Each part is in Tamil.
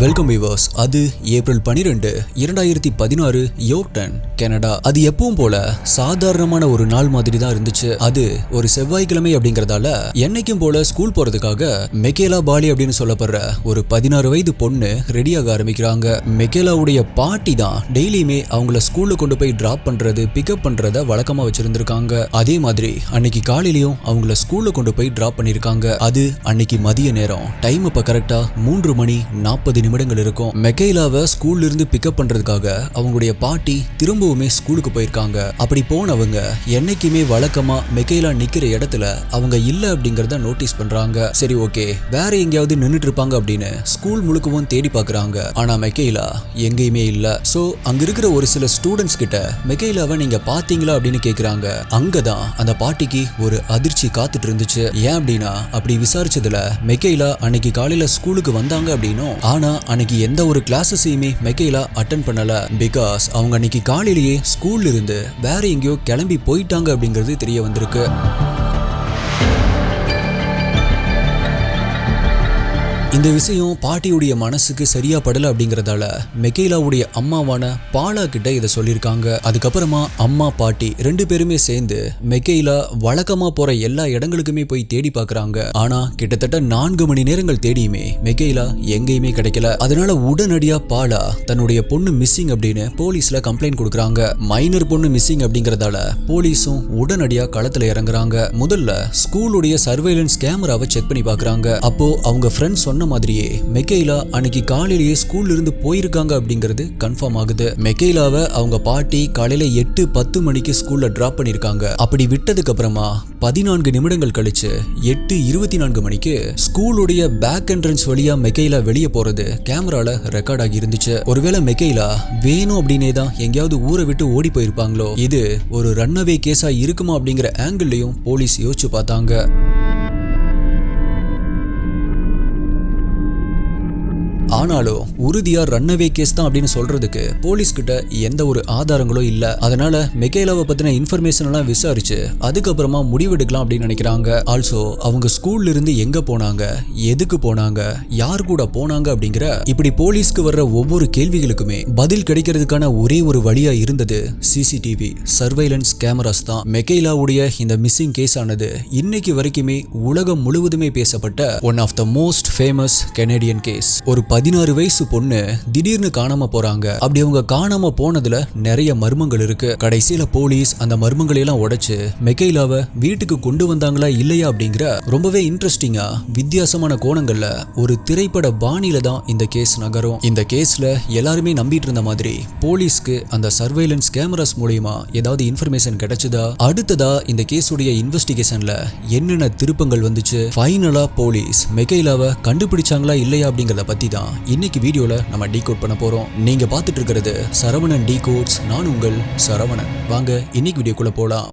Welcome viewers. அது ஏப்ரல் 12, 2016 யோர்டன், கனடா. அது எப்பவும் போல சாதாரணமான ஒரு நாள் மாதிரி தான் இருந்துச்சு. அது ஒரு செவ்வாய்க்கிழமை அப்படிங்கறதால என்னைக்கும் போல ஸ்கூல் போறதுக்காக மெக்கேலா பாலி அப்படின்னு சொல்லப்படுற ஒரு 16 வயது பொண்ணு ரெடியாக ஆரம்பிக்கிறாங்க. மெக்கேலாவுடைய பாட்டி தான் டெய்லியுமே அவங்கள ஸ்கூல்ல கொண்டு போய் டிராப் பண்றது, பிக்கப் பண்றத வழக்கமா வச்சிருந்திருக்காங்க. அதே மாதிரி அன்னைக்கு காலையிலயும் அவங்கள ஸ்கூல்ல கொண்டு போய் டிராப் பண்ணிருக்காங்க. அது அன்னைக்கு மதிய நேரம். டைம் இப்ப கரெக்டா 3:40 நிமிடங்கள் இருக்கும். மெக்கேலாவை ஸ்கூல்ல இருந்து பிக்கப் பண்றதுக்காக அவங்களுடைய பாட்டி திரும்பவுமே ஸ்கூலுக்கு போயிருக்காங்க. அப்படி போனவங்க என்னைக்குமே வழக்கமா மெக்கேலா நிக்கிற இடத்துல அவங்க இல்ல அப்படிங்கறத நோட்டீஸ் பண்றாங்க. சரி, ஓகே, வேற எங்கேயாவது நின்னுட்டு இருப்பாங்க அப்படின்னு ஸ்கூல் முழுக்கவும் தேடி பாக்குறாங்க. ஆனா மெக்கேலா எங்கேயுமே இல்ல. சோ அங்க இருக்கிற ஒரு சில ஸ்டூடெண்ட்ஸ் கிட்ட மெக்கேலாவை நீங்க பாத்தீங்களா அப்படின்னு கேக்குறாங்க. அங்கதான் அந்த பாட்டிக்கு ஒரு அதிர்ச்சி காத்துட்டு இருந்துச்சு. ஏன் அப்படின்னா, அப்படி விசாரிச்சதுல மெக்கேலா அன்னைக்கு காலையில ஸ்கூலுக்கு வந்தாங்க அப்படின்னும், ஆனா அன்னைக்கு எந்த ஒரு கிளாஸஸையுமே மெக்கேலா அட்டெண்ட் பண்ணல. பிகாஸ் அவங்க அன்னைக்கு காலையிலேயே ஸ்கூல்ல இருந்து வேற எங்கேயோ கிளம்பி போயிட்டாங்க அப்படிங்கிறது தெரிய வந்திருக்கு. இந்த விஷயம் பாட்டியுடைய மனசுக்கு சரியா படல அப்படிங்கறதால மெக்கேலாவுடைய அம்மாவான பாலா கிட்ட இதை சொல்லியிருக்காங்க. அதுக்கப்புறமா அம்மா பாட்டி 2 பேருமே சேர்ந்து மெக்கேலா வழக்கமா போற எல்லா இடங்களுக்குமே போய் தேடி பாக்குறாங்க. ஆனா கிட்டத்தட்ட 4 மணி நேரங்கள் தேடியுமே மெக்கேலா எங்கேயுமே கிடைக்கல. அதனால உடனடியா பாலா தன்னுடைய பொண்ணு மிஸ்ஸிங் அப்படின்னு போலீஸ்ல கம்ப்ளைண்ட் கொடுக்கறாங்க. மைனர் பொண்ணு மிஸ்ஸிங் அப்படிங்கறதால போலீஸும் உடனடியா களத்துல இறங்குறாங்க. முதல்ல ஸ்கூலுடைய சர்வேலன்ஸ் கேமராவை செக் பண்ணி பாக்குறாங்க. அப்போ அவங்க ஃப்ரெண்ட்ஸ் சொன்ன மாதிரியே மெக்கேலா அன்னைக்கு காலையிலேயே ஸ்கூல்ல இருந்து போயிருக்காங்க அப்படிங்கிறது கன்ஃபார்ம் ஆகுது. மெக்கேலாவை அவங்க பாட்டி காலையில 8:10 மணிக்கு ஸ்கூல்ல டிராப் பண்ணிருக்காங்க. அப்படி விட்டதுக்கு அப்புறமா 14 நிமிடங்கள் கழிச்சு 8:24 மணிக்கு ஸ்கூலுடைய பேக் என்ட்ரன்ஸ் வழியா மெக்கேலா வெளியே போறது கேமரால ரெக்கார்ட் ஆகி இருந்துச்சு. ஒருவேளை மெக்கேலா வேணும் அப்படின்னே தான் எங்கேயாவது ஊரை விட்டு ஓடி போயிருப்பாங்களோ, இது ஒரு ரன்அவே கேஸா இருக்குமா அப்படிங்கிற ஆங்கிள்லயும் போலீஸ் யோசிச்சு பார்த்தாங்க. ஆனாலும் உறுதியா ரன்அவே கேஸ் தான் அப்படின்னு சொல்றதுக்கு போலீஸ் கிட்ட எந்த ஒரு ஆதாரங்களும் இல்ல. அதனால மெக்கேலாவை பத்தின இன்ஃபர்மேஷன் எல்லாம் விசாரிச்சு அதுக்கப்புறமா முடிவெடுக்கலாம் அப்படின்னு நினைக்கிறாங்க. ஆல்சோ அவங்க ஸ்கூல்ல இருந்து எங்க போனாங்க, எதுக்கு போனாங்க, யார் கூட போனாங்க அப்படிங்கிற இப்படி போலீஸ்க்கு வர்ற ஒவ்வொரு கேள்விகளுக்குமே பதில் கிடைக்கிறதுக்கான ஒரே ஒரு வழியா இருந்தது சிசிடிவி சர்வைலன்ஸ் கேமராஸ் தான். மெக்கேலாவுடைய இந்த மிஸ்ஸிங் கேஸ் ஆனது இன்னைக்கு வரைக்குமே உலகம் முழுவதுமே பேசப்பட்ட one of the most famous Canadian case. ஒரு 16 வயசு பொண்ணு திடீர்னு காணாம போறாங்க. அப்படி அவங்க காணாம போனதுல நிறைய மர்மங்கள் இருக்கு. கடைசியில போலீஸ் அந்த மர்மங்களை எல்லாம் உடைச்சு மெக்கேலாவை வீட்டுக்கு கொண்டு வந்தாங்களா இல்லையா அப்படிங்கிற ரொம்பவே இன்ட்ரெஸ்டிங்கா வித்தியாசமான கோணங்கள்ல ஒரு திரைப்பட பாணியில தான் இந்த கேஸ் நகரும். இந்த கேஸ்ல எல்லாருமே நம்பிட்டு இருந்த மாதிரி போலீஸ்க்கு அந்த சர்வைலன்ஸ் கேமராஸ் மூலமா ஏதாவது இன்ஃபர்மேஷன் கிடைச்சதா, அடுத்ததா இந்த கேஸுடைய இன்வெஸ்டிகேஷன்ல என்னென்ன திருப்பங்கள் வந்துச்சு, ஃபைனலா போலீஸ் மெக்கேலாவை கண்டுபிடிச்சாங்களா இல்லையா அப்படிங்கறத பத்தி தான் இன்னைக்கு வீடியோல நம்ம டீகோட் பண்ண போறோம். நீங்க பார்த்துட்டு இருக்கிறது சரவணன் டீகோட்ஸ். நான் உங்கள் சரவணன். வாங்க இன்னைக்கு வீடியோக்குள்ள போலாம்.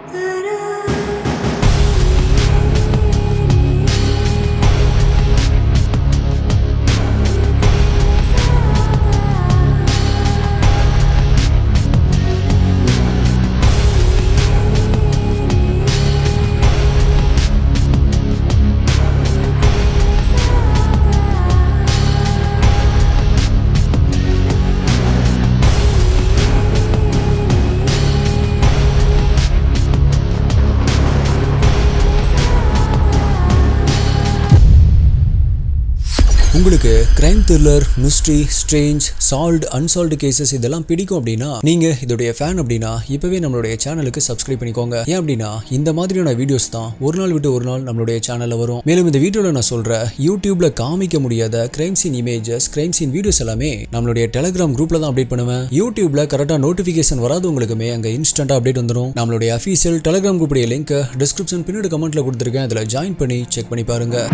உங்களுக்கு crime thriller, mystery, strange, solved, unsolved cases இதெல்லாம் பிடிக்கும் அப்படின்னா, நீங்க இதோடைய ஃபேன் அப்படின்னா இப்பவே நம்மளுடைய சேனலுக்கு சப்ஸ்கிரைப் பண்ணிக்கோங்க. ஏன் அப்படின்னா இந்த மாதிரியான வீடியோஸ் தான் ஒரு நாள் விட்டு ஒரு நாள் நம்மளுடைய சேனல்ல வரும். மேலும் இந்த வீடியோல நான் சொல்ற யூடியூப்ல காமிக்க முடியாத crime scene images, crime scene videos எல்லாமே நம்மளுடைய டெலிகிராம் குரூப்ல தான் அப்டேட் பண்ணுவேன். யூடியூப்ல கரெக்டா நோட்டிபிகேஷன் வராதவங்களுக்குமே அங்க இன்ஸ்டன்டா அப்டேட் வந்துடும். நம்மளுடைய அஃபீஷியல் டெலிகிராம் குரூப்புடைய லிங்க் டிஸ்கிரிப்ஷன் பின்னாடி கமெண்ட்ல கொடுத்துருக்கேன். அதுல ஜாயின் பண்ணி செக் பண்ணி பாருங்க.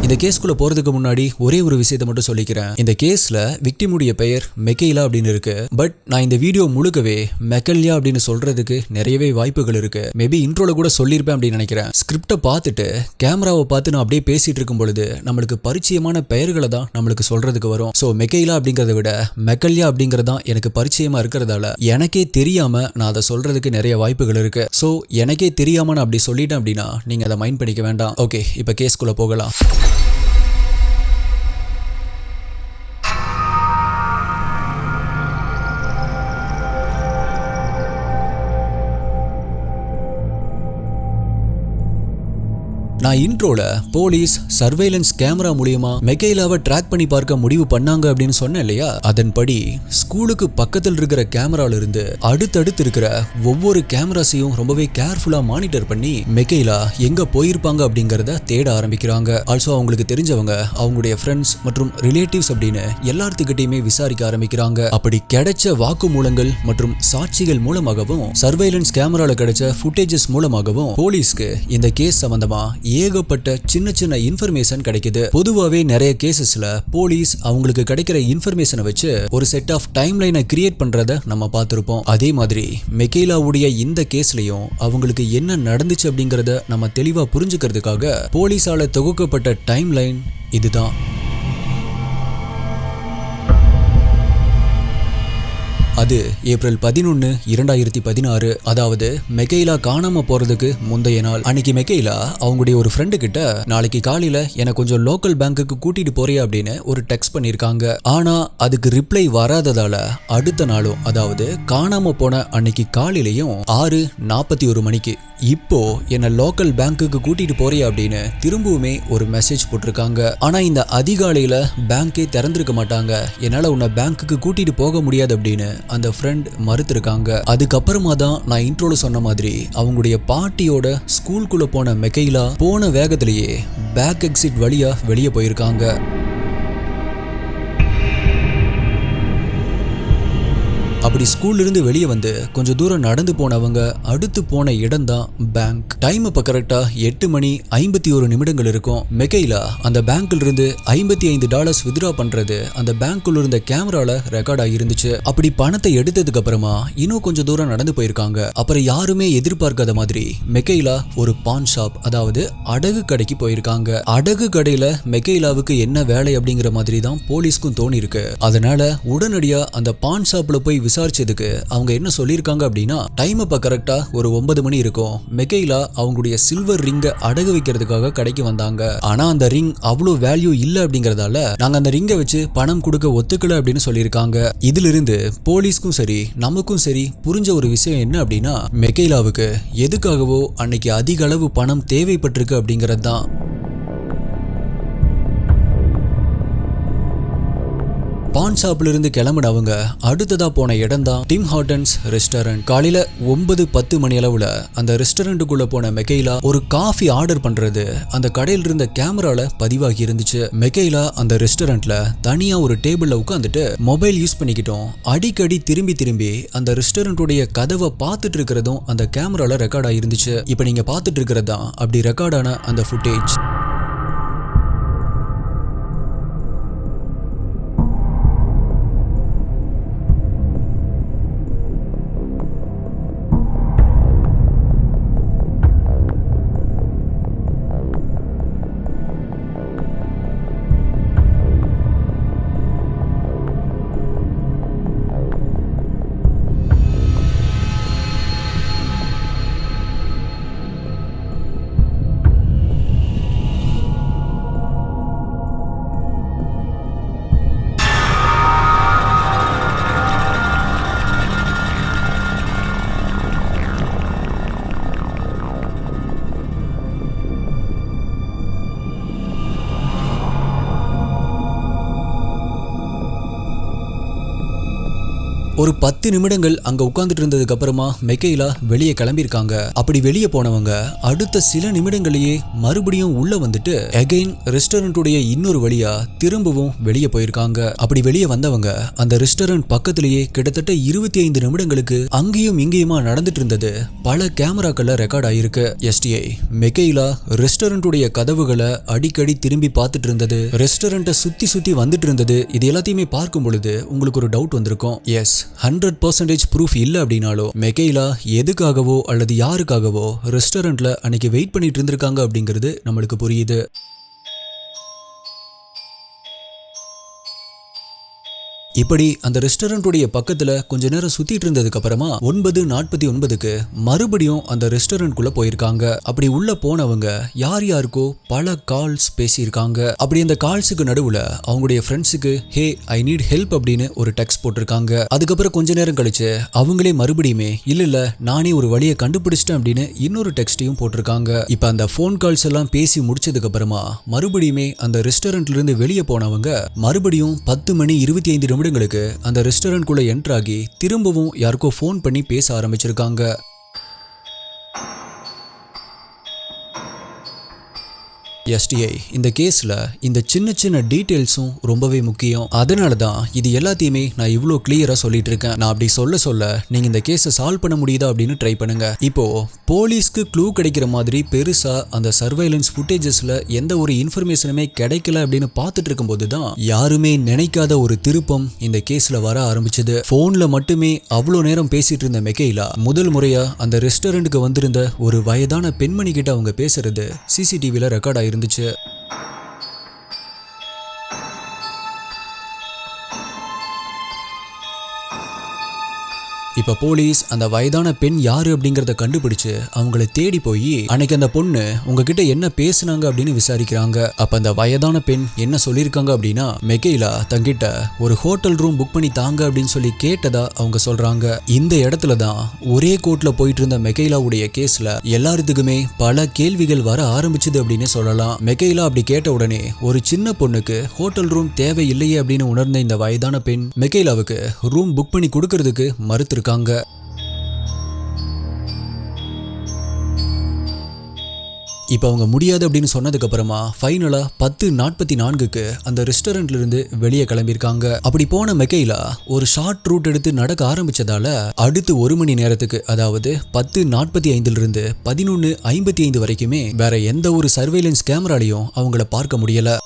இந்த கேஸ்குள்ள போறதுக்கு முன்னாடி ஒரே ஒரு விஷயத்தை மட்டும் சொல்லிக்கிறேன். இந்த கேஸ்ல விக்டிமுடைய பெயர் மெக்கைலா அப்படின்னு இருக்கு. பட் நான் இந்த வீடியோ முழுக்கவே மெக்கல்யா அப்படின்னு சொல்றதுக்கு நிறையவே வாய்ப்புகள் இருக்கு. மேபி இன்ட்ரோல கூட சொல்லியிருப்பேன் அப்படின்னு நினைக்கிறேன். ஸ்கிரிப்டை பார்த்துட்டு கேமராவை பார்த்து நான் அப்படியே பேசிட்டு இருக்கும் பொழுது நம்மளுக்கு பரிச்சயமான பெயர்களை தான் நம்மளுக்கு சொல்றதுக்கு வரும். ஸோ மெக்கைலா அப்படிங்கிறத விட மெக்கல்யா அப்படிங்கறதான் எனக்கு பரிச்சயமா இருக்கிறதால எனக்கே தெரியாம நான் அதை சொல்றதுக்கு நிறைய வாய்ப்புகள் இருக்கு. ஸோ எனக்கே தெரியாம நான் அப்படி சொல்லிட்டேன் அப்படின்னா நீங்க அதை மைண்ட் பண்ணிக்க வேண்டாம். ஓகே, இப்ப கேஸ்குள்ள போகலாம். நான் இன்ட்ரோல போலீஸ் சர்வேலன்ஸ் கேமரா மூலியமா மெக்கைலாவை ட்ராக் பண்ணி பார்க்க முடிவு பண்ணாங்க அப்படின்னு சொன்னேன் இல்லையா? அதன்படி ஸ்கூலுக்கு பக்கத்தில் இருக்கிற கேமரால இருந்து அடுத்தடுத்து இருக்கிற ஒவ்வொரு கேமராஸையும் ரொம்பவே கேர்ஃபுல்லா மானிட்டர் பண்ணி மெக்கைலா எங்க போயிருப்பாங்க அப்படிங்கறத தேட ஆரம்பிக்கிறாங்க. ஆல்சோ அவங்களுக்கு தெரிஞ்சவங்க, அவங்களுடைய ஃப்ரெண்ட்ஸ் மற்றும் ரிலேட்டிவ்ஸ் அப்படின்னு எல்லாத்துக்கிட்டையுமே விசாரிக்க ஆரம்பிக்கிறாங்க. அப்படி கிடைச்ச வாக்குமூலங்கள் மற்றும் சாட்சிகள் மூலமாகவும் சர்வேலன்ஸ் கேமரால கிடைச்ச ஃபுட்டேஜஸ் மூலமாகவும் போலீஸ்க்கு இந்த கேஸ் சம்பந்தமா ஏகப்பட்ட சின்ன சின்ன இன்ஃபர்மேஷன் கிடைக்குது. பொதுவாவே நிறைய கேசஸ்ல போலீஸ் அவங்களுக்கு கிடைக்கிற இன்ஃபர்மேஷனை வச்சு ஒரு செட் ஆஃப் டைம் லைனை கிரியேட் பண்றத நம்ம பார்த்திருப்போம். அதே மாதிரி மெக்கைலாவுடைய இந்த கேஸ்லயும் அவங்களுக்கு என்ன நடந்துச்சு அப்படிங்கறத நம்ம தெளிவா புரிஞ்சுக்கிறதுக்காக போலீஸால தொகுக்கப்பட்ட டைம் லைன் இதுதான். அது ஏப்ரல் 11, 2016. அதாவது மெக்கைலா காணாம போறதுக்கு முந்தைய நாள். அன்னைக்கு மெக்கைலா அவங்களுடைய ஒரு ஃப்ரெண்டு கிட்ட நாளைக்கு காலையில எனக்கு கொஞ்சம் லோக்கல் பேங்க்குக்கு கூட்டிட்டு போறியா அப்படின்னு ஒரு டெக்ஸ்ட் பண்ணிருக்காங்க. ஆனா அதுக்கு ரிப்ளை வராததால அடுத்த நாளும், அதாவது காணாம போன அன்னைக்கு காலையிலையும் 6:41 மணிக்கு இப்போ என்ன லோக்கல் பேங்க்குக்கு கூட்டிட்டு போறியா அப்படின்னு திரும்பவுமே ஒரு மெசேஜ் போட்டிருக்காங்க. ஆனா இந்த அதிகாலையில பேங்கே திறந்திருக்க மாட்டாங்க, என்னால உன்னை பேங்க்குக்கு கூட்டிட்டு போக முடியாது அப்படின்னு அந்த ஃப்ரெண்ட் மறுத்திருக்காங்க. அதுக்கப்புறமா தான் நான் இன்ட்ரோல சொன்ன மாதிரி அவங்களுடைய பாட்டியோட ஸ்கூலுக்குள்ள போன மெக்கைலா போன வேகத்திலேயே பேக் எக்ஸிட் வழியா வெளியே போயிருக்காங்க. அப்படி ஸ்கூல்ல இருந்து வெளியே வந்து கொஞ்சம் தூரம் நடந்து போனவங்க அடுத்து போன இடம் தான் பேங்க். டைம் இப்ப கரெக்டா 8:51 இருக்கும். மெக்கைலா அந்த பேங்க்ல இருந்து $55 வித்ரா பண்றது அந்த பேங்க்குள்ள இருந்த கேமரால ரெக்கார்ட் ஆகிருந்துச்சு. அப்படி பணத்தை எடுத்ததுக்கு அப்புறமா இன்னும் கொஞ்சம் தூரம் நடந்து போயிருக்காங்க. அப்புறம் யாருமே எதிர்பார்க்காத மாதிரி மெக்கைலா ஒரு பான் ஷாப், அதாவது அடகு கடைக்கு போயிருக்காங்க. அடகு கடையில மெக்கைலாவுக்கு என்ன வேலை அப்படிங்கிற மாதிரி தான் போலீஸ்க்கும் தோணி இருக்கு. அதனால உடனடியா அந்த பான் ஷாப்ல போய் விசாரிச்சதுக்கு அவங்க என்ன சொல்லியிருக்காங்க அப்படின்னா, டைம் அப்ப கரெக்டா ஒரு 9 மணி இருக்கும். மெக்கைலா அவங்களுடைய சில்வர் ரிங்கை அடகு வைக்கிறதுக்காக கடைக்கு வந்தாங்க. ஆனா அந்த ரிங் அவ்வளவு வேல்யூ இல்ல அப்படிங்கறதால நாங்க அந்த ரிங்கை வச்சு பணம் கொடுக்க ஒத்துக்கல அப்படின்னு சொல்லியிருக்காங்க. இதுல இருந்து போலீஸ்க்கும் சரி நமக்கும் சரி புரிஞ்ச ஒரு விஷயம் என்ன அப்படின்னா, மெக்கைலாவுக்கு எதுக்காகவோ அன்னைக்கு அதிக அளவு பணம் தேவைப்பட்டிருக்கு அப்படிங்கிறது தான். பான் ஷாப்ல இருந்து கிளம்பினவங்க அடுத்ததா போன இடம் தான் டிம் ஹார்டன்ஸ் ரெஸ்டாரண்ட். காலையில 9:10 மணி அளவுல அந்த ரெஸ்டாரண்ட்டுக்குள்ள போன மெக்கைலா ஒரு காஃபி ஆர்டர் பண்றது அந்த கடையில இருந்த கேமரால பதிவாகி இருந்துச்சு. மெக்கைலா அந்த ரெஸ்டாரண்ட்ல தனியா ஒரு டேபிள்ல உட்காந்துட்டு மொபைல் யூஸ் பண்ணிக்கிட்டோம் அடிக்கடி திரும்பி அந்த ரெஸ்டாரண்ட்டுடைய கதவை பார்த்துட்டு இருக்கிறதும் அந்த கேமரால ரெக்கார்ட் ஆயிருந்துச்சு. இப்ப நீங்க பார்த்துட்டு இருக்கிறது தான் அப்படி ரெக்கார்டான அந்த ஃபுட்டேஜ். ஒரு 10 நிமிடங்கள் அங்க உட்கார்ந்துட்டு இருந்ததுக்கு அப்புறமா மெக்கைலா வெளியே கிளம்பியிருக்காங்க. அப்படி வெளியே போனவங்க அடுத்த சில நிமிடங்களையே மறுபடியும் உள்ள வந்துட்டு அகைன் ரெஸ்டாரண்ட்டுடைய இன்னொரு வழியா திரும்பவும் வெளியே போயிருக்காங்க. அப்படி வெளியே வந்தவங்க அந்த ரெஸ்டாரண்ட் பக்கத்திலேயே கிட்டத்தட்ட 25 நிமிடங்களுக்கு அங்கேயும் இங்கேயுமா நடந்துட்டு இருந்தது பல கேமராக்கள்ல ரெக்கார்ட் ஆயிருக்கு. எஸ்டிஐ மெக்கைலா ரெஸ்டாரண்ட்டுடைய கதவுகளை அடிக்கடி திரும்பி பார்த்துட்டு இருந்தது, ரெஸ்டாரண்ட்டை சுத்தி சுத்தி வந்துட்டு இருந்தது. இது எல்லாத்தையுமே பார்க்கும் பொழுது உங்களுக்கு ஒரு டவுட் வந்திருக்கும். எஸ், 100% ப்ரூஃப் இல்லை அப்படின்னாலும் மெக்கைலா எதுக்காகவோ அல்லது யாருக்காகவோ ரெஸ்டாரண்ட்ல அன்னைக்கு வெயிட் பண்ணிட்டு இருந்திருக்காங்க அப்படிங்கிறது நம்மளுக்கு புரியுது. இப்படி அந்த ரெஸ்டாரண்ட்டுடைய பக்கத்துல கொஞ்ச நேரம் சுத்திட்டு இருந்ததுக்கு அப்புறமா 9:49க்கு மறுபடியும் அந்த ரெஸ்டாரண்ட்குள்ள போயிருக்காங்க. அப்படி உள்ள போனவங்க யார் யாருக்கோ பல கால்ஸ் பேசியிருக்காங்க. அப்படி அந்த கால்ஸுக்கு நடுவுல அவங்களுடைய ஃப்ரெண்ட்ஸுக்கு ஹே ஐ நீட் ஹெல்ப் அப்படின்னு ஒரு டெக்ஸ்ட் போட்டிருக்காங்க. அதுக்கப்புறம் கொஞ்ச நேரம் கழிச்சு அவங்களே மறுபடியுமே இல்ல நானே ஒரு வழியை கண்டுபிடிச்சிட்டேன் அப்படின்னு இன்னொரு டெக்ஸ்டையும் போட்டிருக்காங்க. இப்ப அந்த போன் கால்ஸ் எல்லாம் பேசி முடிச்சதுக்கு அப்புறமா மறுபடியுமே அந்த ரெஸ்டாரண்ட்ல இருந்து வெளியே போனவங்க மறுபடியும் 10:25 நிமிடங்களுக்கு அந்த ரெஸ்டாரண்ட் குள்ள என்டர் ஆகி திரும்பவும் யாருக்கோ ஃபோன் பண்ணி பேச ஆரம்பிச்சிருக்காங்க. எஸ்டிஐ இந்த கேஸ்ல இந்த சின்ன சின்ன டீடைல்ஸும் ரொம்பவே முக்கியம். அதனால தான் இது எல்லாத்தையுமே நான் இவ்வளோ கிளியரா சொல்லிட்டு இருக்கேன். நான் அப்படி சொல்ல நீங்க இந்த கேஸை சால்வ் பண்ண முடியுதா அப்படின்னு ட்ரை பண்ணுங்க. இப்போ போலீஸ்க்கு க்ளூ கிடைக்கிற மாதிரி பெருசா அந்த சர்வைலன்ஸ் ஃபுட்டேஜஸ்ல எந்த ஒரு இன்ஃபர்மேஷனுமே கிடைக்கல அப்படின்னு பார்த்துட்டு இருக்கும்போது தான் யாருமே நினைக்காத ஒரு திருப்பம் இந்த கேஸ்ல வர ஆரம்பிச்சது. போன்ல மட்டுமே அவ்வளோ நேரம் பேசிட்டு இருந்த மெக்கைலா முதல் முறையா அந்த ரெஸ்டாரண்ட்டுக்கு வந்திருந்த ஒரு வயதான பெண்மணி கிட்ட அவங்க பேசுறது சிசிடிவில ரெக்கார்ட் ஆயிருந்துச்சு. இப்ப போலீஸ் அந்த வயதான பெண் யாரு அப்படிங்கறத கண்டுபிடிச்சு அவங்களை தேடி போய் அன்னைக்கு அந்த பொண்ணு உங்ககிட்ட என்ன பேசுனாங்க அப்படின்னு விசாரிக்கிறாங்க. அப்ப அந்த வயதான பெண் என்ன சொல்லியிருக்காங்க அப்படின்னா மெக்கைலா தங்கிட்ட ஒரு ஹோட்டல் ரூம் புக் பண்ணி தாங்க அப்படின்னு சொல்லி கேட்டதா அவங்க சொல்றாங்க. இந்த இடத்துல தான் ஒரே கோர்ட்ல போயிட்டு இருந்த மெக்கைலாவுடைய கேஸ்ல எல்லாத்துக்குமே பல கேள்விகள் வர ஆரம்பிச்சது அப்படின்னு சொல்லலாம். மெக்கைலா அப்படி கேட்ட உடனே ஒரு சின்ன பொண்ணுக்கு ஹோட்டல் ரூம் தேவை இல்லையே அப்படின்னு உணர்ந்த இந்த வயதான பெண் மெக்கைலாவுக்கு ரூம் புக் பண்ணி கொடுக்கறதுக்கு மறுத்து இருக்காங்க. இப்ப அவங்க முடியாது அப்படின்னு சொன்னதுக்கு அப்புறமா ஃபைனலா 10:44க்கு அந்த ரெஸ்டாரண்ட்ல இருந்து வெளியே கிளம்பியிருக்காங்க. அப்படி போன மெக்கைலா ஒரு ஷார்ட் ரூட் எடுத்து நடக்க ஆரம்பிச்சதால அடுத்து 1 மணி நேரத்துக்கு அதாவது 10:45 இருந்து 11:55 வரைக்குமே வேற எந்த ஒரு சர்வேலன்ஸ் கேமராலையும் அவங்கள பார்க்க முடியல.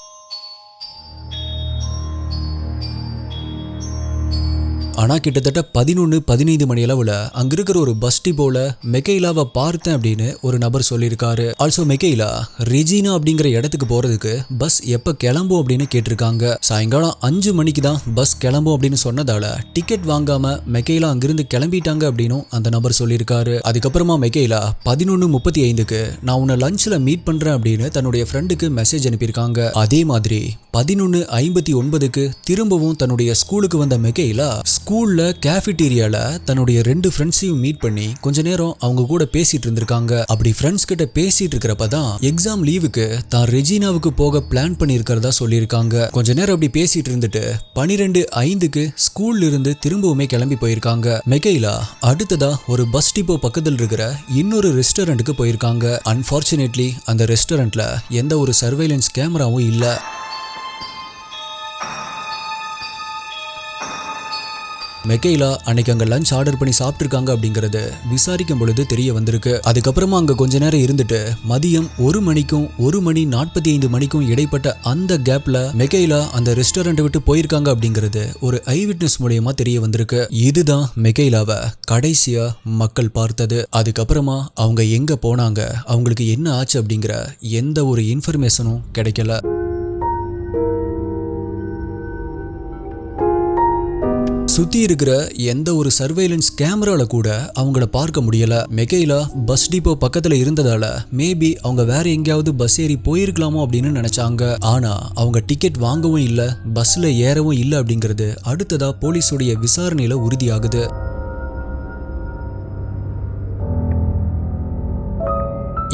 ஆனா கிட்டத்தட்ட 11-15 மணி அளவுல அங்க இருக்கிற ஒரு பஸ் டிப்போல மெக்கைலாவை பார்த்தேன் அப்படின்னு ஒரு நபர் சொல்லியிருக்காரு. ஆல்சோ மெக்கைலா ரெஜினா அப்படிங்கிற இடத்துக்கு போறதுக்கு பஸ் எப்ப கிளம்பும் அப்படின்னு கேட்டிருக்காங்க. சாயங்காலம் 5 மணிக்கு தான் பஸ் கிளம்பும் அப்படின்னு சொன்னதால டிக்கெட் வாங்காம மெக்கைலா அங்கிருந்து கிளம்பிட்டாங்க அப்படின்னு அந்த நபர் சொல்லியிருக்காரு. அதுக்கப்புறமா மெக்கைலா 11:35க்கு நான் உன்னை லஞ்ச்ல மீட் பண்றேன் அப்படின்னு தன்னுடைய ஃப்ரெண்டுக்கு மெசேஜ் அனுப்பியிருக்காங்க. அதே மாதிரி 11:59க்கு திரும்பவும் தன்னுடைய ஸ்கூலுக்கு வந்த மெக்கைலா ஸ்கூல்ல கேஃபிடீரியால தன்னுடைய 2 ஃப்ரெண்ட்ஸையும் மீட் பண்ணி கொஞ்ச நேரம் அவங்க கூட பேசிட்டு இருந்திருக்காங்க. அப்படி ஃப்ரெண்ட்ஸ் கிட்ட பேசிட்டு இருக்கிறப்பதான் எக்ஸாம் லீவுக்கு தான் ரெஜினாவுக்கு போக பிளான் பண்ணி இருக்கிறதா சொல்லியிருக்காங்க. கொஞ்ச நேரம் அப்படி பேசிட்டு இருந்துட்டு 12:05க்கு ஸ்கூல்ல இருந்து திரும்பவுமே கிளம்பி போயிருக்காங்க. மெக்கைலா அடுத்ததா ஒரு பஸ் டிப்போ பக்கத்தில் இருக்கிற இன்னொரு ரெஸ்டாரண்ட்டுக்கு போயிருக்காங்க. அன்பார்ச்சுனேட்லி அந்த ரெஸ்டாரண்ட்ல எந்த ஒரு சர்வைலன்ஸ் கேமராவும் இல்ல. மெக்கைலா அன்னைக்கு அங்க லஞ்ச் ஆர்டர் பண்ணி சாப்பிட்டுருக்காங்க அப்படிங்கறது விசாரிக்கும் பொழுது தெரிய வந்திருக்கு. அதுக்கப்புறமா அங்க கொஞ்ச நேரம் இருந்துட்டு மதியம் 1 மணிக்கும் 1:45 மணிக்கும் இடைப்பட்ட அந்த கேப்ல மெக்கைலா அந்த ரெஸ்டாரண்ட் விட்டு போயிருக்காங்க அப்படிங்கிறது ஒரு ஐ விட்னஸ் மூலமா தெரிய வந்திருக்கு. இதுதான் மெக்கைலாவை கடைசியா மக்கள் பார்த்தது. அதுக்கப்புறமா அவங்க எங்க போனாங்க, அவங்களுக்கு என்ன ஆச்சு அப்படிங்கிற எந்த ஒரு இன்ஃபர்மேஷனும் கிடைக்கல. சுத்தி இருக்கிற எந்த ஒரு சர்வேலன்ஸ் கேமரால கூட அவங்கள பார்க்க முடியல. மெக்கைலா பஸ் டிப்போ பக்கத்துல இருந்ததால மேபி அவங்க வேற எங்கேயாவது பஸ் ஏறி போயிருக்கலாமோ அப்படின்னு நினைச்சாங்க. ஆனா அவங்க டிக்கெட் வாங்கவும் இல்ல, பஸ்ல ஏறவும் இல்ல அப்படிங்கிறது அடுத்ததா போலீஸுடைய விசாரணையில உறுதியாகுது.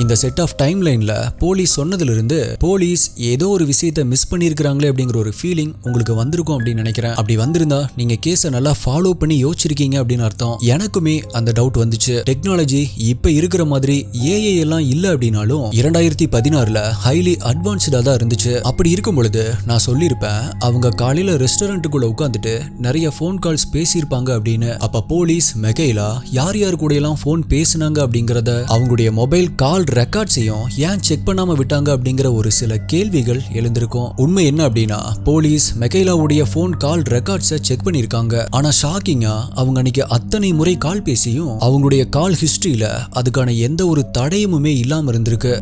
இந்த செட் ஆஃப் டைம் லைன்ல போலீஸ் சொன்னதுல இருந்து போலீஸ் ஏதோ ஒரு விஷயத்தை மிஸ் பண்ணிருக்காங்களே அப்படிங்கிற ஒரு ஃபீலிங் உங்களுக்கு வந்திருக்கும் அப்படின்னு நினைக்கிறேன். அப்படி வந்திருந்தா நீங்க கேஸை நல்லா ஃபாலோ பண்ணி யோசிச்சிருக்கீங்க அப்படின்னு அர்த்தம். எனக்குமே அந்த டவுட் வந்துச்சு. டெக்னாலஜி இப்ப இருக்கிற மாதிரி ஏஐ எல்லாம் இல்ல அப்படின்னாலும் 2016ல ஹைலி அட்வான்ஸ்டா தான் இருந்துச்சு. அப்படி இருக்கும் பொழுது நான் சொல்லியிருப்பேன் அவங்க காலையில ரெஸ்டாரண்ட்டுக்குள்ள உட்காந்துட்டு நிறைய போன் கால்ஸ் பேசியிருப்பாங்க அப்படின்னு. அப்ப போலீஸ் மெகைலா யார் யார் கூட எல்லாம் போன் பேசினாங்க அப்படிங்கறத அவங்களுடைய மொபைல் கால் ரெக்கார்ட்ஸையும் ஏன் செக் பண்ணாம விட்டாங்க அப்படிங்கிற ஒரு சில கேள்விகள் எழுந்திருக்கும். உண்மை என்ன அப்படின்னா போலீஸ் மெகைலாவுடைய போன் கால் ரெக்கார்ட்ஸை செக் பண்ணிருக்காங்க. ஆனா ஷாக்கிங்கா அவங்க அன்னைக்கு அத்தனை முறை கால் பேசியும் அவங்களுடைய கால் ஹிஸ்டரியில அதுக்கான எந்த ஒரு தடயமுமே இல்லாம இருந்திருக்கு.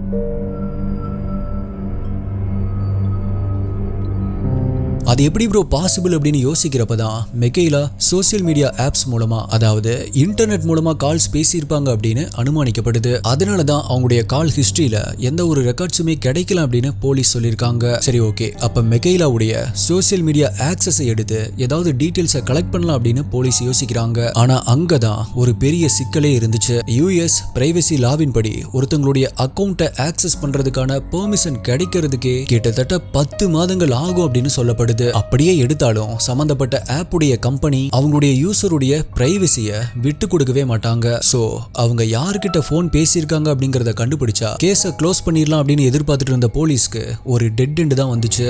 அது எப்படி ப்ரோ பாசிபிள் அப்படின்னு யோசிக்கிறப்பதான் மெகைலா சோசியல் மீடியா ஆப்ஸ் மூலமா, அதாவது இன்டர்நெட் மூலமா கால்ஸ் பேசியிருப்பாங்க அப்படின்னு அனுமானிக்கப்படுது. அதனாலதான் அவங்களுடைய கால் ஹிஸ்டரியில எந்த ஒரு ரெக்கார்ட்ஸுமே கிடைக்கல அப்படின்னு போலீஸ் சொல்லியிருக்காங்க. சரி, ஓகே, அப்ப மெகைலாவுடைய சோசியல் மீடியா ஆக்சஸை எடுத்து ஏதாவது டீடைல்ஸை கலெக்ட் பண்ணலாம் அப்படின்னு போலீஸ் யோசிக்கிறாங்க. ஆனா அங்கதான் ஒரு பெரிய சிக்கலே இருந்துச்சு. யூஎஸ் பிரைவசி லாவின் படி ஒருத்தங்களுடைய அக்கௌண்ட்டை ஆக்சஸ் பண்றதுக்கான பெர்மிஷன் கிடைக்கிறதுக்கே கிட்டத்தட்ட 10 மாதங்கள் ஆகும் அப்படின்னு சொல்லப்படுது. அப்படியே எடுத்தாலும் சம்பந்தப்பட்ட ஆப் உடைய கம்பெனி அவங்களுடைய யூசருடைய பிரைவசியை விட்டு கொடுக்கவே மாட்டாங்க. சோ அவங்க யார்கிட்ட போன் பேசியிருக்காங்க அப்படிங்கறத கண்டுபிடிச்சா கேஸை க்ளோஸ் பண்ணிடலாம் அப்படின்னு எதிர்பார்த்துட்டு இருந்த போலீஸ்க்கு ஒரு டெட் எண்ட் தான் வந்துச்சு.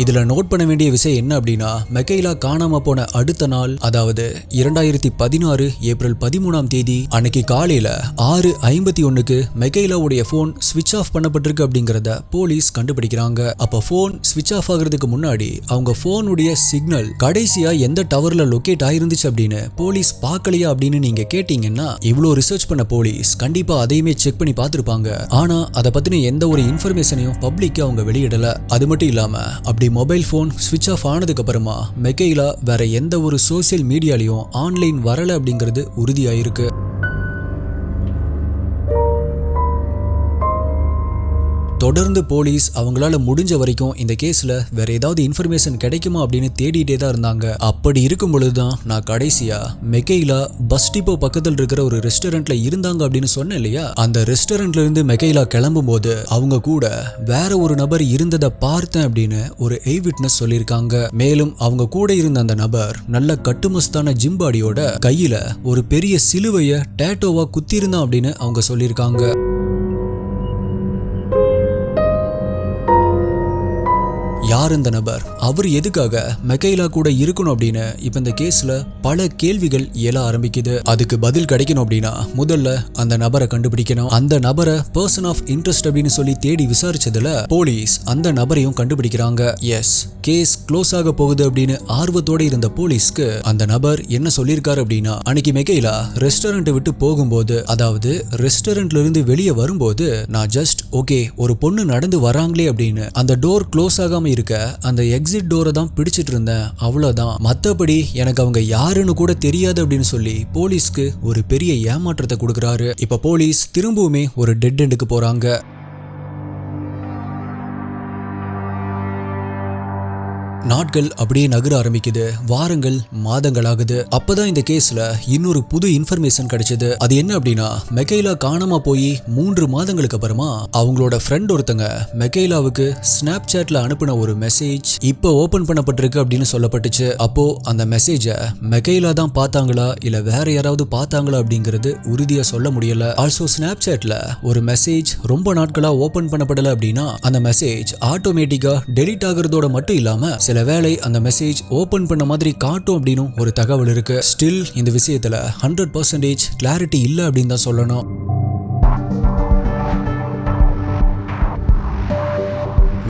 இதுல நோட் பண்ண வேண்டிய விஷயம் என்ன அப்படின்னா மெகைலா காணாம போன அடுத்த நாள், அதாவது 2016 ஏப்ரல் 13ஆம் தேதி அன்னைக்கு காலையில 6:51க்கு மெகைலாவுடைய போன் ஸ்விட்ச் ஆஃப் பண்ணப்பட்டிருக்கு அப்படிங்கறத போலீஸ் கண்டுபிடிக்கிறாங்க. அப்ப போன் ஸ்விட்ச் ஆஃப் ஆகிறதுக்கு முன்னாடி அவங்க போனுடைய சிக்னல் கடைசியா எந்த டவர்ல லொகேட் ஆயிருந்துச்சு அப்படின்னு போலீஸ் பார்க்கலையா அப்படின்னு நீங்க கேட்டீங்கன்னா இவ்வளவு ரிசர்ச் பண்ண போலீஸ் கண்டிப்பா அதையுமே செக் பண்ணி பார்த்திருப்பாங்க. ஆனா அதை பத்தின எந்த ஒரு இன்ஃபர்மேஷனையும் பப்ளிக்கு அவங்க வெளியிடல. அது மட்டும் இல்லாம அப்படி மொபைல் போன் ஸ்விட்ச் ஆஃப் ஆனதுக்கு அப்புறமா மெகைலா வேற எந்த ஒரு சோசியல் மீடியாலையும் ஆன்லைன் வரல அப்படிங்கிறது உறுதியாயிருக்கு. தொடர்ந்து போலீஸ் அவங்களால முடிஞ்ச வரைக்கும் இந்த கேஸ்ல வேற ஏதாவது இன்ஃபர்மேஷன் கிடைக்குமா அப்படின்னு தேடிட்டே தான் இருந்தாங்க. அப்படி இருக்கும் பொழுதுதான் நான் கடைசியா மெகைலா பஸ் டிப்போ பக்கத்தில் இருக்கிற ஒரு ரெஸ்டாரண்ட்ல இருந்தாங்க அப்படின்னு சொன்னேன் இல்லையா, அந்த ரெஸ்டாரண்ட்ல இருந்து மெகைலா கிளம்பும் போது அவங்க கூட வேற ஒரு நபர் இருந்ததை பார்த்தேன் அப்படின்னு ஒரு ஐ விட்னஸ் சொல்லியிருக்காங்க. மேலும் அவங்க கூட இருந்த அந்த நபர் நல்ல கட்டுமஸ்தான ஜிம் பாடியோட கையில ஒரு பெரிய சிலுவைய டேட்டோவா குத்திருந்தான் அப்படின்னு அவங்க சொல்லியிருக்காங்க. யார் இந்த நபர், அவர் எதுக்காக மெகைலா கூட இருக்கணும் அப்படின்னு இப்ப இந்த கேஸ்ல பல கேள்விகள் எழ ஆரம்பிக்குது. அதுக்கு பதில் கிடைக்கணும் அப்படின்னா முதல்ல அந்த நபரை கண்டுபிடிக்கணும். அந்த நபரை பர்சன் ஆஃப் இன்ட்ரெஸ்ட் அப்படின்னு சொல்லி தேடி விசாரிச்சதுல போலீஸ் அந்த நபரையும் கண்டுபிடிக்கிறாங்க. எஸ், கேஸ் க்ளோஸ் ஆக போகுது அப்படின்னு ஆர்வத்தோட இருந்த போலீஸ்க்கு அந்த நபர் என்ன சொல்லியிருக்காரு அப்படின்னா, அன்னைக்கு மெகைலா ரெஸ்டாரண்ட் விட்டு போகும்போது, அதாவது ரெஸ்டாரண்ட்ல இருந்து வெளியே வரும்போது நான் ஜஸ்ட் ஓகே ஒரு பொண்ணு நடந்து வராங்களே அப்படின்னு அந்த டோர் க்ளோஸ் ஆகாம இருக்க அந்த எக்ஸிட் டோரை தான் பிடிச்சிட்டு இருந்தேன், அவ்வளவுதான், மத்தபடி எனக்கு அவங்க யாருன்னு கூட தெரியாது அப்படின்னு சொல்லி போலீஸ்க்கு ஒரு பெரிய ஏமாற்றத்தை கொடுக்கறாரு. இப்ப போலீஸ் திரும்பவுமே ஒரு டெட் எண்டுக்கு போறாங்க. நாட்கள் அப்படியே நகர ஆரம்பிக்குது. வாரங்கள் மாதங்கள் ஆகுது. அப்பதான் இந்த கேஸ்ல இன்னொரு புது இன்ஃபர்மேஷன் கிடைச்சது. அது என்ன அப்படின்னா, மெகைலா காணாம போய் 3 மாதங்களுக்கு அப்புறமா அவங்களோட ஃப்ரெண்ட் ஒருத்தங்க மெகைலாவுக்கு ஸ்னாப் சாட்ல அனுப்பின ஒரு மெசேஜ் இப்ப ஓபன் பண்ணப்பட்டிருக்கு அப்படின்னு சொல்லப்பட்டுச்சு. அப்போ அந்த மெசேஜ மெகைலா தான் பார்த்தாங்களா இல்ல வேற யாராவது பார்த்தாங்களா அப்படிங்கிறது உறுதியா சொல்ல முடியல. ஆல்சோ ஸ்னாப் சாட்ல ஒரு மெசேஜ் ரொம்ப நாட்களா ஓபன் பண்ணப்படல அப்படின்னா அந்த மெசேஜ் ஆட்டோமேட்டிக்கா டெலீட் ஆகுறதோட மட்டும் இல்லாம சில வேளை அந்த மெசேஜ் ஓபன் பண்ண மாதிரி காட்டும் அப்படின்னு ஒரு தகவல் இருக்கு. ஸ்டில் இந்த விஷயத்துல 100% கிளாரிட்டி இல்ல அப்படின்னு தான் சொல்லணும்.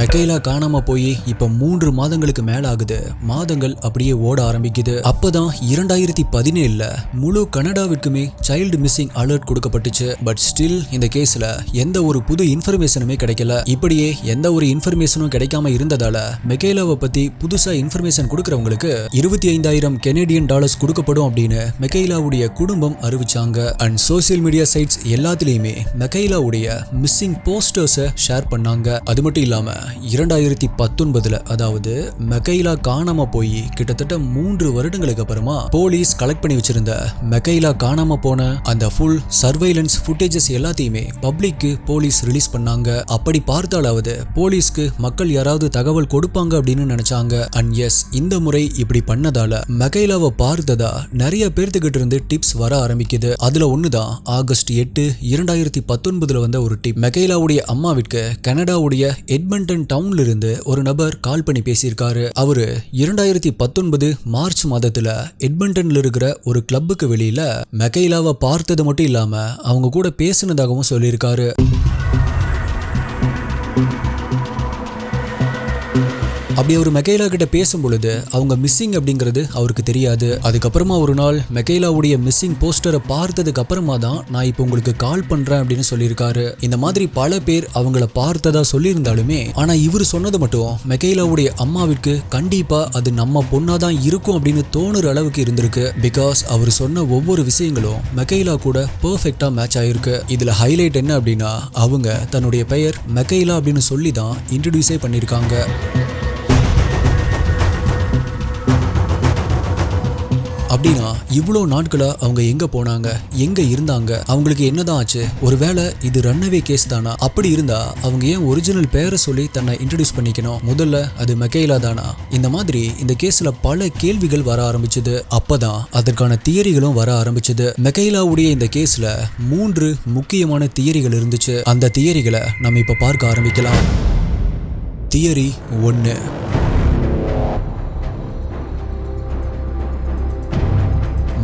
மெகைலா காணாம போய் இப்ப 3 மாதங்களுக்கு மேல ஆகுது. மாதங்கள் அப்படியே ஓட ஆரம்பிக்குது. அப்பதான் 2017ல முழு கனடாவிற்குமே சைல்டு மிஸ்ஸிங் அலர்ட் கொடுக்கப்பட்டுச்சு. பட் ஸ்டில் இந்த கேஸ்ல எந்த ஒரு புது இன்ஃபர்மேஷனுமே கிடைக்கல. இப்படியே எந்த ஒரு இன்ஃபர்மேஷனும் கிடைக்காம இருந்ததால மெகைலாவை பத்தி புதுசா இன்ஃபர்மேஷன் கொடுக்கறவங்களுக்கு $25,000 கெனடியன் கொடுக்கப்படும் அப்படின்னு மெகைலாவுடைய குடும்பம் அறிவிச்சாங்க. அண்ட் சோசியல் மீடியா சைட்ஸ் எல்லாத்துலயுமே மெகைலாவுடைய மிஸ்ஸிங் போஸ்டர்ஸை ஷேர் பண்ணாங்க. அது மட்டும் இல்லாம 2019 அதாவது மெக்கைலா காணாம போய் கிட்டத்தட்ட 3 வருடங்களுக்கு அப்புறமா போலீஸ் கலெக்ட் பண்ணி வச்சிருந்த மெக்கைலா காணாம போன அந்த ஃபுல் சர்வைலன்ஸ் ஃபுட்டேஜஸ் எல்லாத்தையுமே பப்ளிக்கு போலீஸ் ரிலீஸ் பண்ணாங்க. அப்படி பார்த்தாலாவது போலீஸ்க்கு மக்கள் யாராவது தகவல் கொடுப்பாங்க அப்படின்னு நினைச்சாங்க. அண்ட் எஸ், இந்த முறை இப்படி பண்ணதால மெக்கைலாவை பார்த்ததா நிறைய பேர்த்துக்கிட்ட இருந்து டிப்ஸ் வர ஆரம்பிக்குது. அதுல ஒண்ணுதான் ஆகஸ்ட் 8, 2019 வந்த ஒரு டிப். மெக்கைலாவுடைய அம்மாவிற்கு கனடாவுடைய எட்மண்டன் டவுன்ல இருந்து ஒரு நபர் கால் பண்ணி பேசியிருக்காரு. அவரு 2019 மார்ச் மாதத்துல எட்மண்டன்ல இருக்கிற ஒரு கிளப்புக்கு வெளியில மெக்கைலாவை பார்த்தது மட்டும் இல்லாம அவங்க கூட பேசினதாகவும் சொல்லியிருக்காரு. அப்படி அவர் மெக்கைலா கிட்ட பேசும் பொழுது அவங்க மிஸ்ஸிங் அப்படிங்கிறது அவருக்கு தெரியாது. அதுக்கப்புறமா ஒரு நாள் மெக்கைலாவுடைய மிஸ்ஸிங் போஸ்டரை பார்த்ததுக்கு அப்புறமா தான் நான் இப்போ உங்களுக்கு கால் பண்றேன் அப்படின்னு சொல்லியிருக்காரு. இந்த மாதிரி பல பேர் அவங்கள பார்த்ததா சொல்லியிருந்தாலுமே ஆனா இவர் சொன்னது மட்டும் மெக்கைலாவுடைய அம்மாவிற்கு கண்டிப்பா அது நம்ம பொண்ணாதான் இருக்கும் அப்படின்னு தோணுற அளவுக்கு இருந்திருக்கு. பிகாஸ் அவர் சொன்ன ஒவ்வொரு விஷயங்களும் மெக்கைலா கூட பெர்ஃபெக்டா மேட்ச் ஆயிருக்கு. இதுல ஹைலைட் என்ன அப்படின்னா அவங்க தன்னுடைய பெயர் மெக்கைலா அப்படின்னு சொல்லி தான் இன்ட்ரடியூஸே பண்ணியிருக்காங்க. அப்படின்னா இவ்வளோ நாட்களா அவங்க எங்க போனாங்க, எங்க இருந்தாங்க, அவங்களுக்கு என்னதான் ஆச்சு, ஒருவேளை இது ரன்னவே கேஸ் தானா? அப்படி இருந்தா அவங்க ஏன் ஒரிஜினல் பேரை சொல்லி தன்னை இன்ட்ரடியூஸ் பண்ணிக்கணும்? முதல்ல அது மெக்கைலா தானா? இந்த மாதிரி இந்த கேஸ்ல பல கேள்விகள் வர ஆரம்பிச்சது. அப்பதான் அதற்கான தியரிகளும் வர ஆரம்பிச்சது. மெக்கைலாவுடைய இந்த கேஸ்ல 3 முக்கியமான தியரிகள் இருந்துச்சு. அந்த தியரிகளை நம்ம இப்ப பார்க்க ஆரம்பிக்கலாம். தியரி 1.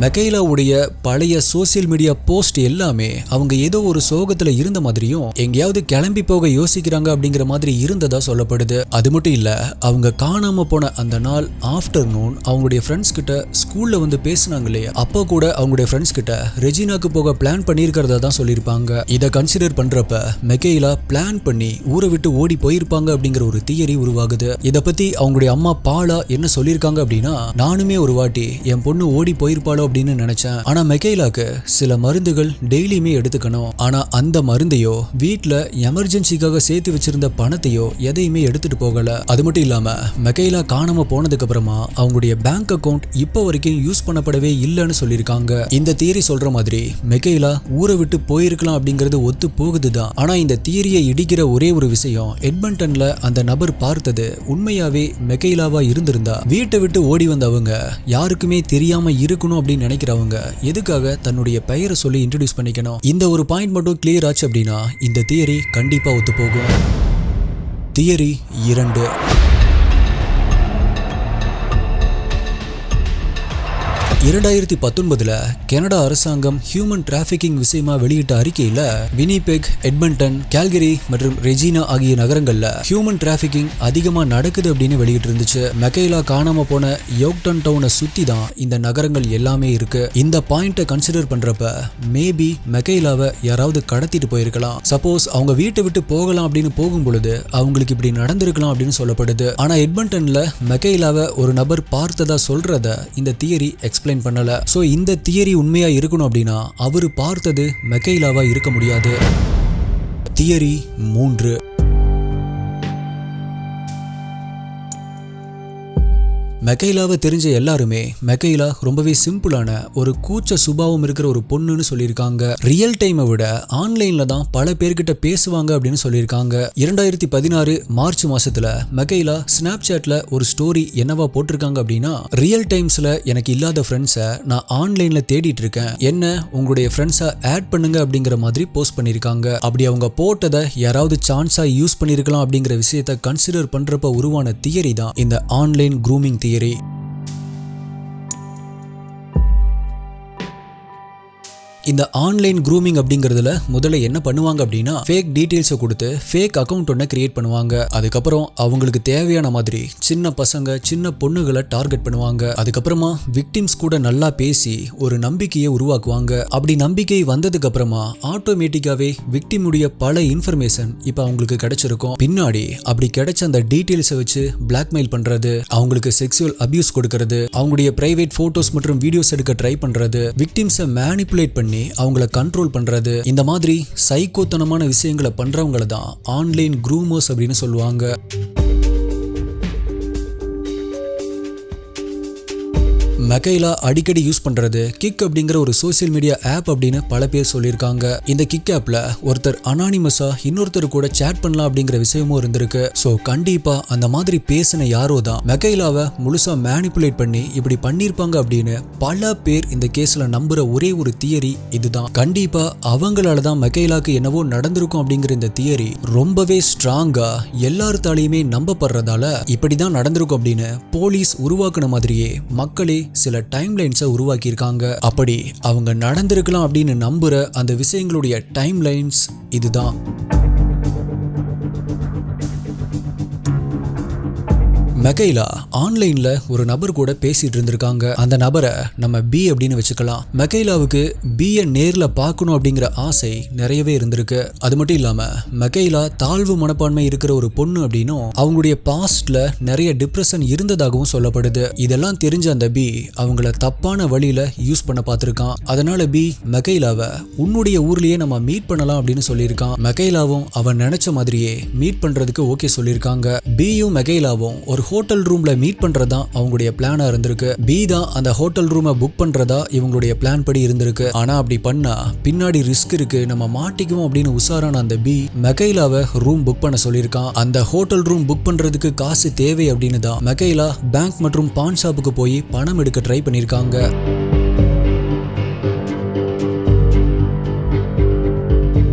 மெக்கைலாவுடைய பழைய சோசியல் மீடியா போஸ்ட் எல்லாமே அவங்க ஏதோ ஒரு சோகத்துல இருந்த மாதிரியும் எங்கேயாவது கிளம்பி போக யோசிக்கிறாங்க அப்படிங்கிற மாதிரி இருந்ததா சொல்லப்படுது. அது மட்டும் இல்ல, அவங்க காணாம போன அந்த நாள் ஆஃப்டர்நூன் அவங்களுடைய ஃப்ரெண்ட்ஸ் கிட்ட ஸ்கூல்ல வந்து பேசினாங்க இல்லையா, அப்போ கூட அவங்களுடைய ஃப்ரெண்ட்ஸ் கிட்ட ரெஜினாக்கு போக பிளான் பண்ணியிருக்கிறதா தான் சொல்லியிருப்பாங்க. இதை கன்சிடர் பண்றப்ப மெக்கைலா பிளான் பண்ணி ஊரை விட்டு ஓடி போயிருப்பாங்க அப்படிங்கிற ஒரு தியரி உருவாகுது. இதை பத்தி அவங்களுடைய அம்மா பாலா என்ன சொல்லியிருக்காங்க அப்படின்னா, நானுமே ஒரு வாட்டி என் பொண்ணு ஓடி போயிருப்பாளோ அப்படின்னு நினைச்சேன். ஆனா மெக்கைலாக்கு சில மருந்துகள் டெய்லியுமே எடுத்துக்கணும். ஆனா அந்த மருந்தையோ வீட்ல எமர்ஜென்சிக்காக சேர்த்து வச்சிருந்த பணத்தையோ எதையுமே எடுத்துட்டு போகல. அது மட்டும் இல்லாம மெக்கைலா காணாம போனதுக்கு அப்புறமா அவங்களுடைய பேங்க் அக்கவுண்ட் இப்போ வரைக்கும் யூஸ் பண்ணப்படவே இல்லைன்னு சொல்லியிருக்காங்க. இந்த தியரி சொல்ற மாதிரி மெக்கைலா ஊரை விட்டு போயிருக்கலாம் அப்படிங்கிறது ஒத்து போகுதுதான். ஆனா இந்த தியரியை இடிக்கிற ஒரே ஒரு விஷயம், எட்மண்டன்ல அந்த நபர் பார்த்தது உண்மையாவே மெக்கைலாவா இருந்திருந்தா வீட்டை விட்டு ஓடி வந்தவங்க யாருக்குமே தெரியாம இருக்கணும் அப்படின்னு நினைக்கிறவங்க எதுக்காக தன்னுடைய பெயரை சொல்லி இன்ட்ரடியூஸ் பண்ணிக்கணும்? இந்த ஒரு பாயிண்ட் மட்டும் கிளியர் ஆச்சு அப்படின்னா இந்த தியரி கண்டிப்பா ஒத்து போகும். தியரி 2. 2019 கனடா அரசாங்கம் ஹியூமன் டிராஃபிக்கிங் விஷயமா வெளியிட்ட அறிக்கையில வினிபெக், எட்மண்டன், கால்கரி மற்றும் ரெஜினா ஆகிய நகரங்கள்ல ஹியூமன் டிராஃபிக்கிங் அதிகமா நடக்குது அப்படின்னு வெளியிட்டு இருந்துச்சு. மெக்கைலா காணாம போன யோக்டன் டவுனை சுத்தி தான் இந்த நகரங்கள் எல்லாமே இருக்கு. இந்த பாயிண்ட்டை கன்சிடர் பண்றப்ப மேபி மெக்கைலாவை யாராவது கடத்திட்டு போயிருக்கலாம். சப்போஸ் அவங்க வீட்டை விட்டு போகலாம் அப்படின்னு போகும் பொழுது அவங்களுக்கு இப்படி நடந்திருக்கலாம் அப்படின்னு சொல்லப்படுது. ஆனா எட்மண்டன்ல மெக்கைலாவை ஒரு நபர் பார்த்ததா சொல்றத இந்த தியரி எக்ஸ்பிளைன் பண்ணல. சோ இந்த தியரி உண்மையா இருக்கணும் அப்படின்னா அவரு பார்த்தது மெக்கைலாவா இருக்க முடியாது. தியரி 3. மெக்கைலாவை தெரிஞ்ச எல்லாருமே மெக்கைலா ரொம்பவே சிம்பிளான ஒரு கூச்ச சுபாவம் இருக்கிற ஒரு பொண்ணுன்னு சொல்லியிருக்காங்க. ரியல் டைமை விட ஆன்லைன்ல தான் பல பேர்கிட்ட பேசுவாங்க அப்படின்னு சொல்லியிருக்காங்க. 2016 மார்ச் மாசத்துல மெக்கைலா ஸ்னாப் சாட்ல ஒரு ஸ்டோரி என்னவா போட்டிருக்காங்க அப்படின்னா, ரியல் டைம்ஸ்ல எனக்கு இல்லாத ஃப்ரெண்ட்ஸை நான் ஆன்லைன்ல தேடிட்டு இருக்கேன், என்ன உங்களுடைய ஃப்ரெண்ட்ஸை ஆட் பண்ணுங்க அப்படிங்கிற மாதிரி போஸ்ட் பண்ணியிருக்காங்க. அப்படி அவங்க போட்டதை யாராவது சான்ஸா யூஸ் பண்ணியிருக்கலாம் அப்படிங்கிற விஷயத்தை கன்சிடர் பண்றப்ப உருவான தியரி தான் இந்த ஆன்லைன் க்ரூமிங் தியரி. இந்த ஆன்லைன் க்ரூமிங் அப்படிங்கிறதுல முதல்ல என்ன பண்ணுவாங்க அப்படின்னா, ஃபேக் டீடைல்ஸை கொடுத்து ஃபேக் அக்கௌண்ட் ஒன்று கிரியேட் பண்ணுவாங்க. அதுக்கப்புறம் அவங்களுக்கு தேவையான மாதிரி சின்ன பசங்க, சின்ன பொண்ணுகளை டார்கெட் பண்ணுவாங்க. அதுக்கப்புறமா விக்டிம்ஸ் கூட நல்லா பேசி ஒரு நம்பிக்கையை உருவாக்குவாங்க. அப்படி நம்பிக்கை வந்ததுக்கு அப்புறமா ஆட்டோமேட்டிக்காவே விக்டிமுடைய பல இன்ஃபர்மேஷன் இப்போ அவங்களுக்கு கிடைச்சிருக்கும். பின்னாடி அப்படி கிடைச்ச அந்த டீடைல்ஸை வச்சு பிளாக்மெயில் பண்றது, அவங்களுக்கு செக்ஸுவல் அபியூஸ் கொடுக்கறது, அவங்களுடைய பிரைவேட் போட்டோஸ் மற்றும் வீடியோஸ் எடுக்க ட்ரை பண்றது, விக்டிம்ஸை மேனிபுலேட் பண்ணி பண்ணி அவங்கள கண்ட்ரோல் பண்றது, இந்த மாதிரி சைக்கோத்தனமான விஷயங்களை பண்றவங்கள தான் ஆன்லைன் க்ரூமர்ஸ் அப்படின்னு சொல்லுவாங்க. மெக்கைலா அடிக்கடி யூஸ் பண்றது கிக் அப்படிங்கிற ஒரு சோசியல் மீடியா ஆப் அப்படின்னு பல பேர் சொல்லியிருக்காங்க. இந்த கிக் ஆப்ல ஒருத்தர் அனானிமஸா இன்னொருத்தர் கூட சேட் பண்ணலாம் அப்படிங்கிற விஷயமும் இருந்திருக்கு. சோ கண்டிப்பா அந்த மாதிரி பேசின யாரோ தான் மெக்கைலாவை முழுசா மேனிபுலேட் பண்ணி இப்படி பண்ணிருப்பாங்க அப்படின்னு பல பேர் இந்த கேஸ்ல நம்புற ஒரே ஒரு தியரி இதுதான். கண்டிப்பா அவங்களால தான் மெக்கைலாக்கு என்னவோ நடந்திருக்கும் அப்படிங்கிற இந்த தியரி ரொம்பவே ஸ்ட்ராங்கா எல்லார்த்தாலையுமே நம்பப்படுறதால இப்படிதான் நடந்திருக்கும் அப்படின்னு போலீஸ் உருவாக்குன மாதிரியே மக்களே சில டைம்லைன்ஸை உருவாக்கியிருக்காங்க. அப்படி அவங்க நடந்திருக்கலாம் அப்படின்னு நம்புற அந்த விஷயங்களுடைய டைம்லைன்ஸ் இதுதான். மெக்கைலா ஆன்லைன்ல ஒரு நபர் கூட பேசிட்டு இருந்திருக்காங்க. அந்த நபரை நம்ம பி அப்படின்னு வச்சுக்கலாம். மெக்கைலாவுக்கு பியை நேர்ல பார்க்கணும் அப்படிங்கிற ஆசை நிறையவே இருந்திருக்கு. அது மட்டும் இல்லாம மெக்கைலா தாழ்வு மனப்பான்மை இருக்கிற ஒரு பொண்ணு அப்படின்னும் அவங்களுடைய பாஸ்ட்ல நிறைய டிப்ரெஷன் இருந்ததாகவும் சொல்லப்படுது. இதெல்லாம் தெரிஞ்ச அந்த பி அவங்கள தப்பான வழியில யூஸ் பண்ண பார்த்திருக்கான். அதனால பி மெக்கைலாவை உன்னுடைய ஊர்லயே நம்ம மீட் பண்ணலாம் அப்படின்னு சொல்லியிருக்கான். மெக்கைலாவும் அவன் நினைச்ச மாதிரியே மீட் பண்றதுக்கு ஓகே சொல்லியிருக்காங்க. பியும் மெக்கைலாவும் ஒரு ஹோட்டல் ரூம்ல மீட் பண்றதா அவங்களுடைய பிளானா இருந்திருக்கு. பி தான் அந்த ஹோட்டல் ரூமை புக் பண்றதா இவங்களுடைய பிளான் படி இருந்திருக்கு. ஆனா அப்படி பண்ணா பின்னாடி ரிஸ்க் இருக்கு, நம்ம மாட்டிக்குவோம் அப்படின்னு உசாரான அந்த பி மெக்கைலாவை ரூம் புக் பண்ண சொல்லியிருக்கான். அந்த ஹோட்டல் ரூம் புக் பண்றதுக்கு காசு தேவை அப்படின்னு தான் மெக்கைலா பேங்க் மற்றும் பான் ஷாப்புக்கு போய் பணம் எடுக்க ட்ரை பண்ணிருக்காங்க.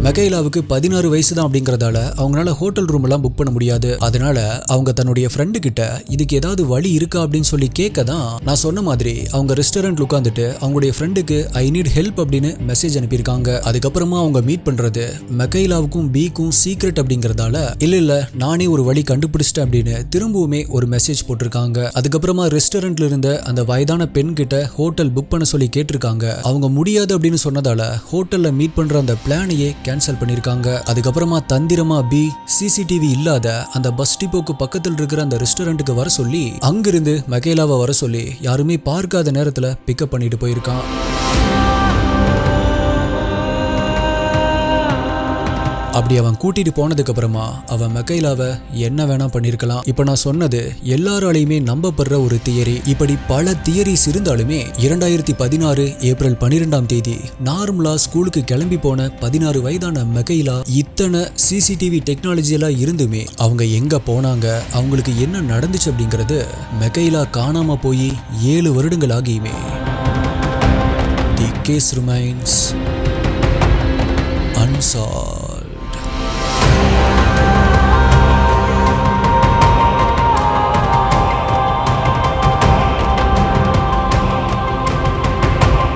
மெக்கைலாவுக்கு 16 வயசு தான் அப்படிங்கறதால அவங்களால ஹோட்டல் ரூம் எல்லாம் புக் பண்ண முடியாது. அதனால அவங்க தன்னுடைய ஃப்ரெண்டு கிட்ட இதுக்கு ஏதாவது வழி இருக்கா அப்படின்னு சொல்லி கேட்க தான் நான் சொன்ன மாதிரி அவங்க ரெஸ்டாரண்ட்ல உட்காந்துட்டு அவங்களுடைய ஃப்ரெண்டுக்கு ஐ நீட் ஹெல்ப் அப்படின்னு மெசேஜ் அனுப்பியிருக்காங்க. அதுக்கப்புறமா அவங்க மீட் பண்றது மெக்கைலாவுக்கும் பிக்கும் சீக்ரெட் அப்படிங்கறதால இல்ல நானே ஒரு வழி கண்டுபிடிச்சிட்டேன் அப்படின்னு திரும்பவுமே ஒரு மெசேஜ் போட்டிருக்காங்க. அதுக்கப்புறமா ரெஸ்டாரண்ட்ல இருந்த அந்த வயதான பெண் கிட்ட ஹோட்டல் புக் பண்ண சொல்லி கேட்டிருக்காங்க. அவங்க முடியாது அப்படின்னு சொன்னதால ஹோட்டல்ல மீட் பண்ற அந்த பிளானையே கேன்சல் பண்ணிருக்காங்க. அதுக்கப்புறமா தந்திரமா பி சிசிடிவி இல்லாத அந்த பஸ் டிப்போக்கு பக்கத்தில் இருக்கிற அந்த ரெஸ்டாரண்ட்டுக்கு வர சொல்லி அங்கிருந்து மெக்கைலாவை வர சொல்லி யாருமே பார்க்காத நேரத்துல பிக்கப் பண்ணிட்டு போயிருக்கான். அப்படி அவன் கூட்டிட்டு போனதுக்கு அப்புறமா அவன் மெக்கைலாவை என்ன வேணா பண்ணிருக்கலாம். இப்ப நான் சொன்னது எல்லாராலையுமே நம்பப்படுற ஒரு தியரி. இப்படி பல தியரிஸ் இருந்தாலுமே 2016 ஏப்ரல் 12 நார்மலா ஸ்கூலுக்கு கிளம்பி போன 16 வயதான மெக்கைலா இத்தனை சிசிடிவி டெக்னாலஜி எல்லாம் இருந்துமே அவங்க எங்க போனாங்க, அவங்களுக்கு என்ன நடந்துச்சு அப்படிங்கிறது மெக்கைலா காணாம போய் 7 வருடங்கள் ஆகியுமே தி கேஸ் ரிமைன்ஸ் unsolved.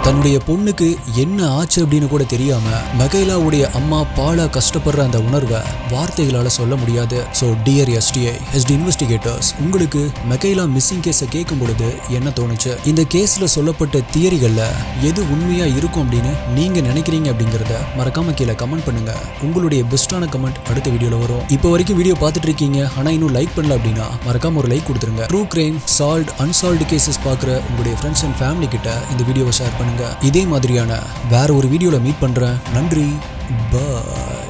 தன்னுடைய பொண்ணுக்கு என்ன ஆச்சு அப்படின்னு கூட தெரியாம மெக்கைலாவுடைய அம்மா பாலா கஷ்டப்படுற அந்த உணர்வை வார்த்தைகளால சொல்ல முடியாது. ஸோ டியர் எஸ்டிஐ இன்வெஸ்டிகேட்டர்ஸ், உங்களுக்கு மெக்கைலா மிஸ்ஸிங் கேஸை கேட்கும் பொழுது என்ன தோணுச்சு? இந்த கேஸ்ல சொல்லப்பட்ட தியரிகள்ல எது உண்மையா இருக்கும் அப்படின்னு நீங்க நினைக்கிறீங்க அப்படிங்கறத மறக்காம கீழே கமெண்ட் பண்ணுங்க. உங்களுடைய பெஸ்டான கமெண்ட் அடுத்த வீடியோல வரும். இப்போ வரைக்கும் வீடியோ பார்த்துட்டு இருக்கீங்க ஆனா இன்னும் லைக் பண்ணல அப்படின்னா மறக்காம ஒரு லைக் கொடுத்துருங்க. True crime, solved, unsolved cases பார்க்குற உங்களுடைய ஃப்ரெண்ட்ஸ் அண்ட் ஃபேமிலி கிட்ட இந்த வீடியோவை ஷேர் பண்ணுங்க. இதே மாதிரியான வேற ஒரு வீடியோல மீட் பண்றேன். நன்றி, பாய்.